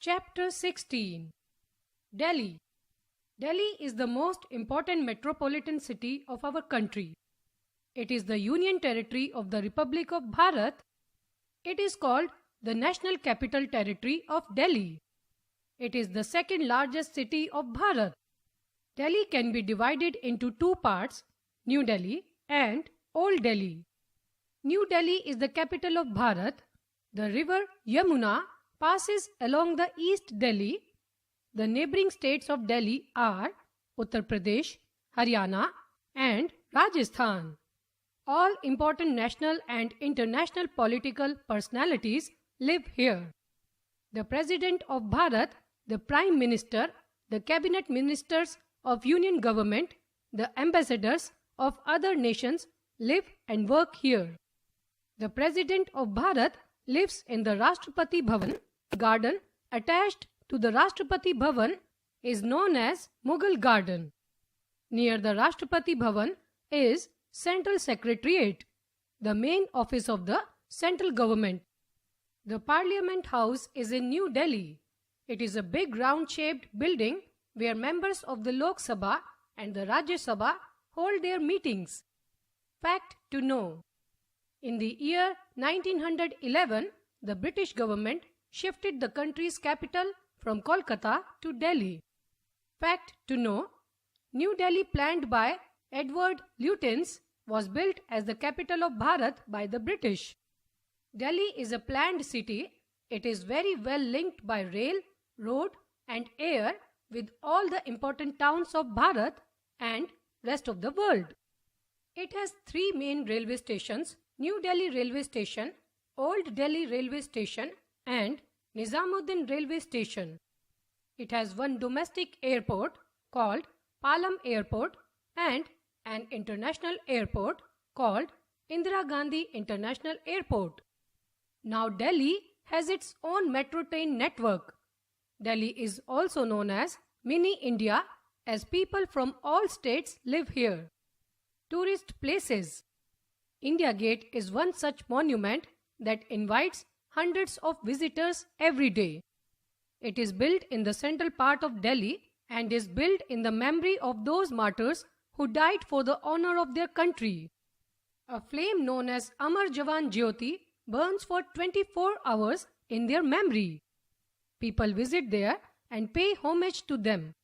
Chapter 16. Delhi. Delhi is the most important metropolitan city of our country. It is the Union Territory of the Republic of Bharat. It is called the National Capital Territory of Delhi. It is the second largest city of Bharat. Delhi can be divided into two parts, New Delhi and Old Delhi. New Delhi is the capital of Bharat. The river Yamuna passes along the East Delhi. The neighboring states of Delhi are Uttar Pradesh, Haryana and Rajasthan. All important national and international political personalities live here. The President of Bharat, the Prime Minister, the Cabinet Ministers of Union Government, the ambassadors of other nations live and work here. The President of Bharat lives in the Rashtrapati Bhavan. Garden attached to the Rashtrapati Bhavan is known as Mughal Garden. Near the Rashtrapati Bhavan is Central Secretariat, the main office of the central government. The Parliament House is in New Delhi. It is a big round-shaped building where members of the Lok Sabha and the Rajya Sabha hold their meetings. Fact to know. In the year 1911, the British government shifted the country's capital from Kolkata to Delhi. Fact to know. New Delhi, planned by Edward Lutyens, was built as the capital of Bharat by the British. Delhi is a planned city. It is very well linked by rail, road and air with all the important towns of Bharat and rest of the world. It has three main railway stations: New Delhi Railway Station, Old Delhi Railway Station and Nizamuddin Railway Station. It has one domestic airport called Palam Airport and an international airport called Indira Gandhi International Airport. Now Delhi has its own metro train network. Delhi is also known as Mini India as people from all states live here. Tourist places. India Gate is one such monument that invites hundreds of visitors every day. It is built in the central part of Delhi and is built in the memory of those martyrs who died for the honor of their country. A flame known as Amar Jawan Jyoti burns for 24 hours in their memory. People visit there and pay homage to them.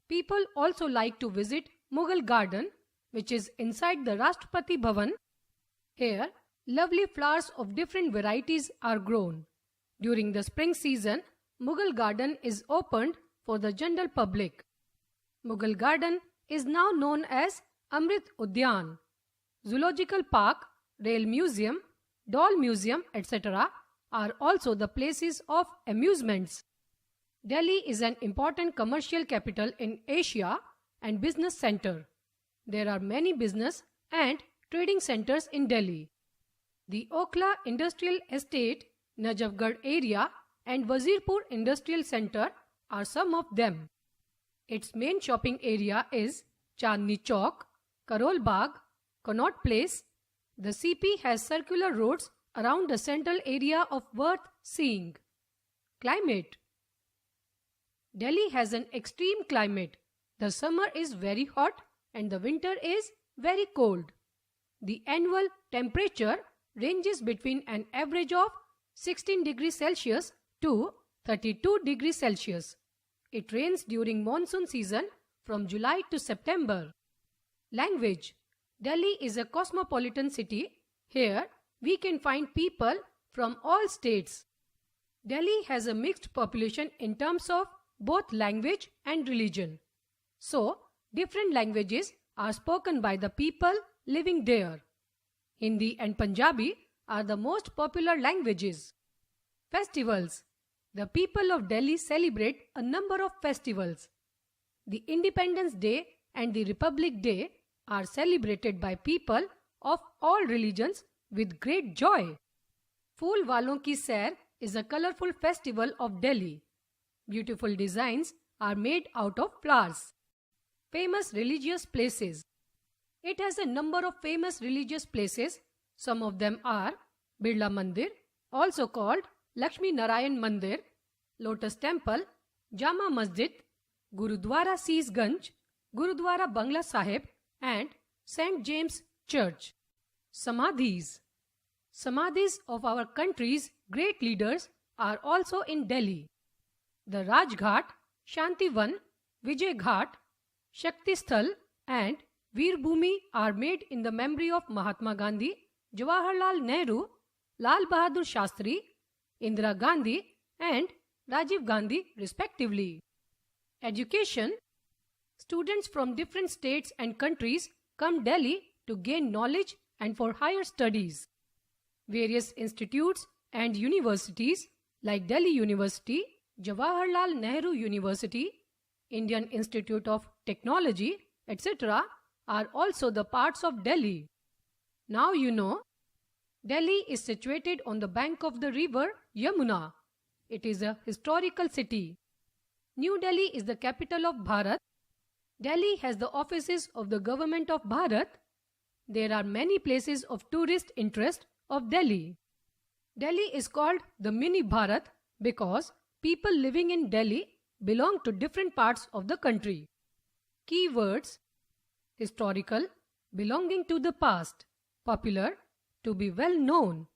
People also like to visit Mughal Garden, which is inside the Rashtrapati Bhavan. Here, lovely flowers of different varieties are grown. During the spring season, Mughal Garden is opened for the general public. Mughal Garden is now known as Amrit Udyan. Zoological Park, Rail Museum, Doll Museum, etc. are also the places of amusements. Delhi is an important commercial capital in Asia and business center. There are many business and trading centers in Delhi. The Okhla Industrial Estate, Najafgarh area and Wazirpur Industrial Center are some of them. Its main shopping area is Chandni Chowk, Karol Bagh, Connaught Place. The CP has circular roads around the central area of worth seeing. Climate. Delhi has an extreme climate. The summer is very hot and the winter is very cold. The annual temperature ranges between an average of 16 degrees Celsius to 32 degrees Celsius. It rains during monsoon season from July to September. Language. Delhi is a cosmopolitan city. Here we can find people from all states. Delhi has a mixed population in terms of both language and religion. So, different languages are spoken by the people living there. Hindi and Punjabi are the most popular languages. Festivals. The people of Delhi celebrate a number of festivals. The Independence Day and the Republic Day are celebrated by people of all religions with great joy. Phool Walon Ki Sair is a colorful festival of Delhi. Beautiful designs are made out of flowers. Famous religious places. It has a number of famous religious places. Some of them are Birla Mandir, also called Lakshmi Narayan Mandir, Lotus Temple, Jama Masjid, Gurudwara Seesganj, Gurudwara Bangla Sahib and St. James Church. Samadhis. Samadhis of our country's great leaders are also in Delhi. The Rajghat, Shantivan, Vijay Ghat, Shakti Sthal and Veer Bhumi are made in the memory of Mahatma Gandhi, Jawaharlal Nehru, Lal Bahadur Shastri, Indira Gandhi and Rajiv Gandhi respectively. Education. Students from different states and countries come Delhi to gain knowledge and for higher studies. Various institutes and universities like Delhi University, Jawaharlal Nehru University, Indian Institute of Technology, etc. are also the parts of Delhi. Now you know, Delhi is situated on the bank of the river Yamuna. It is a historical city. New Delhi is the capital of Bharat. Delhi has the offices of the government of Bharat. There are many places of tourist interest of Delhi. Delhi is called the mini Bharat because people living in Delhi belong to different parts of the country. Keywords: historical, belonging to the past; popular, to be well known;